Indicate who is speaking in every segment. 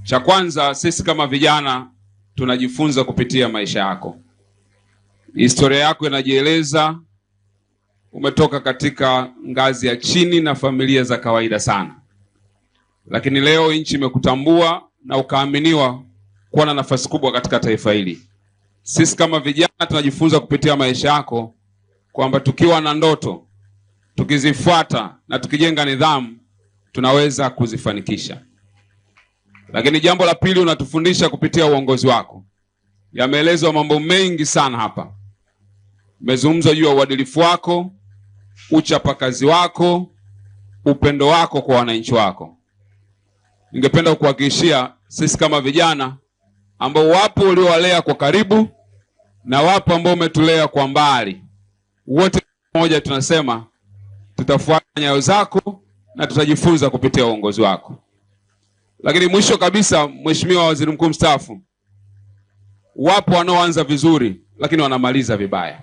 Speaker 1: Cha kwanza, sisi kama vijana tunajifunza kupitia maisha yako. Historia yako inajieleza. Umetoka katika ngazi ya chini na familia za kawaida sana, lakini leo nchi imekutambua na ukaaminiwa kuwa na nafasi kubwa katika taifa hili. Sisi kama vijana tunajifunza kupitia maisha yako kwamba tukiwa na ndoto, tukizifuata na tukijenga nidhamu, tunaweza kuzifanikisha. Lakini jambo la pili, unatufundisha kupitia uongozi wako. Yameelezwa mambo mengi sana hapa. Umezungumza juu ya uadilifu wako, uchapakazi wako, upendo wako kwa wananchi wako. Ningependa kukuhakikishia sisi kama vijana ambao wapo uliowalea kwa karibu na wapo ambao umetulea kwa mbali, wote pamoja tunasema tutafuata nyayo zako na tutajifunza kupitia uongozi wako. Lakini mwisho kabisa, Mheshimiwa Waziri Mkuu mstaafu, wapo wanaoanza vizuri lakini wanamaliza vibaya.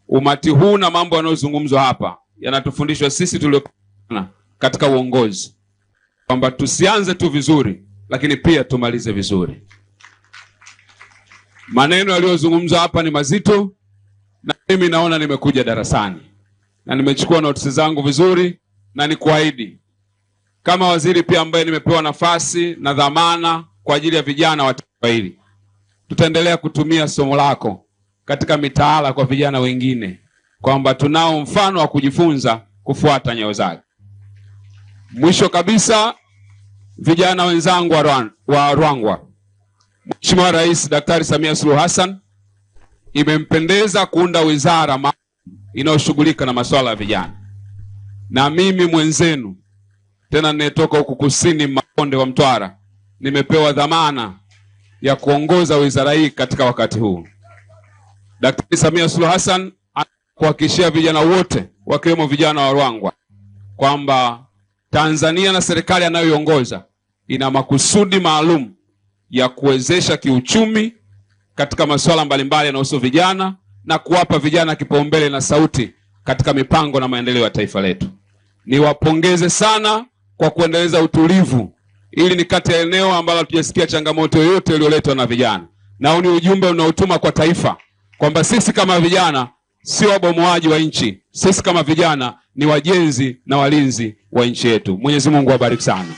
Speaker 1: Umati huu na mambo yanayozungumzwa hapa yanatufundishwa sisi tuliokana katika uongozi kwamba tusianze tu vizuri lakini pia tumalize vizuri. Maneno yaliyozungumzwa hapa ni mazito, na mimi naona nimekuja darasani na nimechukua notes zangu vizuri, na nikuahidi kama waziri pia ambaye nimepewa nafasi na dhamana kwa ajili ya vijana wa taifa hili, tutaendelea kutumia somo lako katika mitaala kwa vijana wengine, kwamba tunao mfano wa kujifunza kufuata nyayo zake. Mwisho kabisa, vijana wenzangu wa Ruangwa, Mheshimiwa Rais Daktari Samia Suluhu Hassan imempendeza kuunda wizara maalum inayoshughulika na masuala ya vijana. Na mimi mwenzenu tena ninetoka huku kusini Makonde wa Mtwara, nimepewa dhamana ya kuongoza wizara hii katika wakati huu. Daktari Samia Suluhu Hassan anakuhakikishia vijana wote wakiwemo vijana wa Ruangwa kwamba Tanzania na serikali anayoiongoza ina makusudi maalum ya kuwezesha kiuchumi katika masuala mbalimbali yanayohusu vijana na kuwapa vijana kipaumbele na sauti katika mipango na maendeleo ya taifa letu. Niwapongeze sana kwa kuendeleza utulivu. Ili ni kati ya eneo ambalo hatujasikia changamoto yoyote iliyoletwa na vijana. Na ni ujumbe unaotuma kwa taifa kwamba sisi kama vijana sio wabomoaji wa nchi. Sisi kama vijana ni wajenzi na walinzi wa nchi yetu. Mwenyezi Mungu awabariki sana.